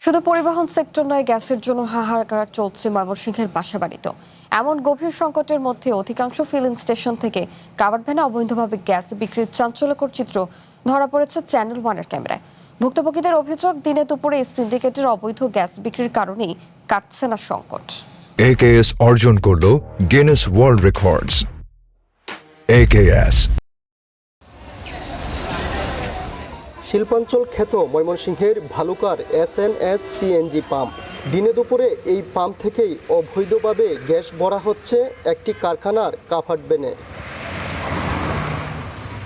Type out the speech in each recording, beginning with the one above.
শুধু পরিবহন সেক্টর নয়, গ্যাসের জন্য হাহাকার চলছে ময়মনসিংহের বাসাবাড়িতেও। এমন গভীর সংকটের মধ্যে অধিকাংশ ফিলিং স্টেশন থেকে কাভার্ড ভ্যানে অবৈধভাবে গ্যাস বিক্রির চাঞ্চল্যকর চিত্র ধরা পড়েছে চ্যানেল ওয়ানের ক্যামেরায়। ভুক্তভোগীদের অভিযোগ, দিনে দুপুরে এই সিন্ডিকেটের অবৈধ গ্যাস বিক্রির কারণেই কাটছে না সংকট। AKS অর্জন করল গিনেস ওয়ার্ল্ড রেকর্ডস। AKS শিল্পাঞ্চল খ্যাত ময়মনসিংহের ভালুকার SNS CNG পাম্প। দিনে দুপুরে এই পাম্প থেকেই অবৈধভাবে গ্যাস ভরা হচ্ছে একটি কারখানার কাভার্ড ভ্যানে।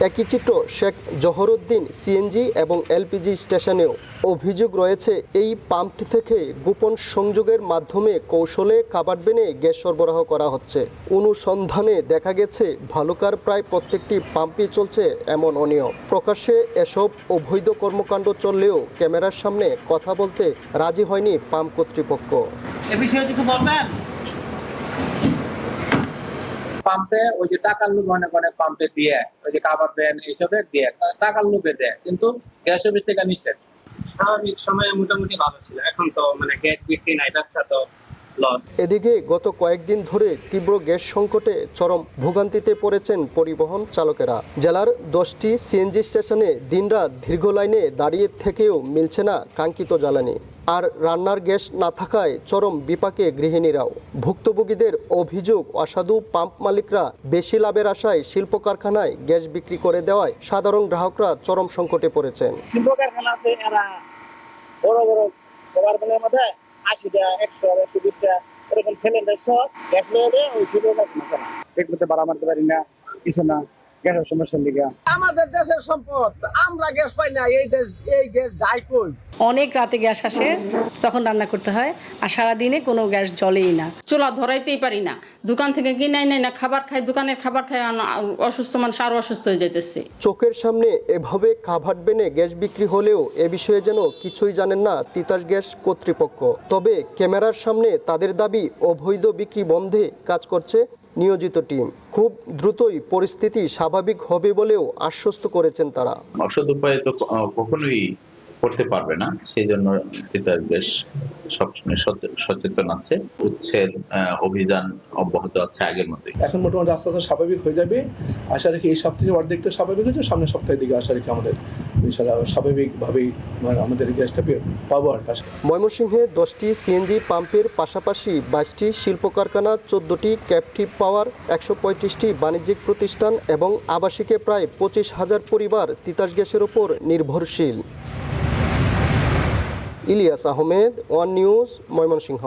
একই চিত্র শেখ জহরউদ্দিন CNG এবং LPG স্টেশনেও। অভিযোগ রয়েছে, এই পাম্পটি থেকে গোপন সংযোগের মাধ্যমে কৌশলে কাভার্ড ভ্যানে গ্যাস সরবরাহ করা হচ্ছে। অনুসন্ধানে দেখা গেছে ভালুকার প্রায় প্রত্যেকটি পাম্পই চলছে এমন অনিয়ম। প্রকাশ্যে এসব অবৈধ কর্মকাণ্ড চললেও ক্যামেরার সামনে কথা বলতে রাজি হয়নি পাম্প কর্তৃপক্ষ। এ বিষয়ে কিছু বলবেন? পাম্পে ওই যে টাকার লোভ অনেক পাম্পে দিয়ে ওই যে কাভার ভ্যান এইসবে দিয়ে টাকার লোভে দেয়, কিন্তু গ্যাস অফিস থেকে নিষেধ। স্বাভাবিক সময়ে মোটামুটি ভালো ছিল, এখন তো গ্যাস বিক্রি নাই, ব্যবসা তো লস। এদিকে গত কয়েকদিন ধরে তীব্র গ্যাস সংকটে চরম ভোগান্তিতে পড়েছেন পরিবহন চালকেরা। জেলার 10টি CNG স্টেশনে দিনরাত দীর্ঘ লাইনে দাঁড়িয়ে থেকেও মিলছে না কাঙ্ক্ষিত জ্বালানি। আর রান্নার গ্যাস না থাকায় চরম বিপাকে গৃহিণীরাও। ভুক্তভোগীদের অভিযোগ, অসাধু পাম্প মালিকরা বেশি লাভের আশায় শিল্প কারখানায় গ্যাস বিক্রি করে দেওয়ায় সাধারণ গ্রাহকরা চরম সংকটে পড়েছেন। শিল্প কারখানা আছে, এরা বড় বড় কারখানার মধ্যে 80টা 100 120টা এরকম সিলিন্ডার সব গ্যাস নিয়ে দেয় ওই শিল্প কারখানা। দেখতে বাড়া মারতে পারি না, কিছু না, গ্যাসের সমস্যার দিকে। আমাদের দেশের সম্পদ, আমরা গ্যাস পাই না, এই গ্যাস যায় কই? অনেক রাতে গ্যাস আসে, তখন রান্না করতে হয়, আর সারাদিনে কোনো গ্যাস জ্বলেই না। চুলা ধরাইতেই পারি না, দোকান থেকে কিনাই নাই না, খাবার খাই, দোকানের খাবার খাই, অসুস্থ মানুষ আরো অসুস্থ হয়ে যেতেছে। চোখের সামনে এভাবে কাভার্ড ভ্যানে গ্যাস বিক্রি হলেও এ বিষয়ে যেন কিছুই জানেন না তিতাস গ্যাস কর্তৃপক্ষ। তবে ক্যামেরার সামনে তাদের দাবি, অবৈধ বিক্রি বন্ধে কাজ করছে নিয়োজিত টিম। খুব দ্রুতই পরিস্থিতি স্বাভাবিক হবে বলেও আশ্বস্ত করেছেন তারা। অসৎ উপায়ে তো কখনোই করতে পারবে না, সেই জন্য তিতাস গ্যাস সবসময় সচেতন আছে। উচ্ছেদ অভিযান অব্যাহত আছে আগের মতোই। এখন মোটামুটি আস্তে আস্তে স্বাভাবিক হয়ে যাবে আশা রেখে। এই সপ্তাহে অর্ধেকটা স্বাভাবিক হয়েছে, সামনের সপ্তাহের দিকে আশা রেখে আমাদের স্বাভাবিকভাবেই আমাদের গ্যাসটা পাবো আর কাছে। ময়মনসিংহে 10টি CNG পাম্পের পাশাপাশি 22টি শিল্প কারখানা, 14টি ক্যাপটিভ পাওয়ার, 135টি বাণিজ্যিক প্রতিষ্ঠান এবং আবাসিকে প্রায় 25,000 পরিবার তিতাস গ্যাসের ওপর নির্ভরশীল। Ilias Ahmed, one news, Mymensingh.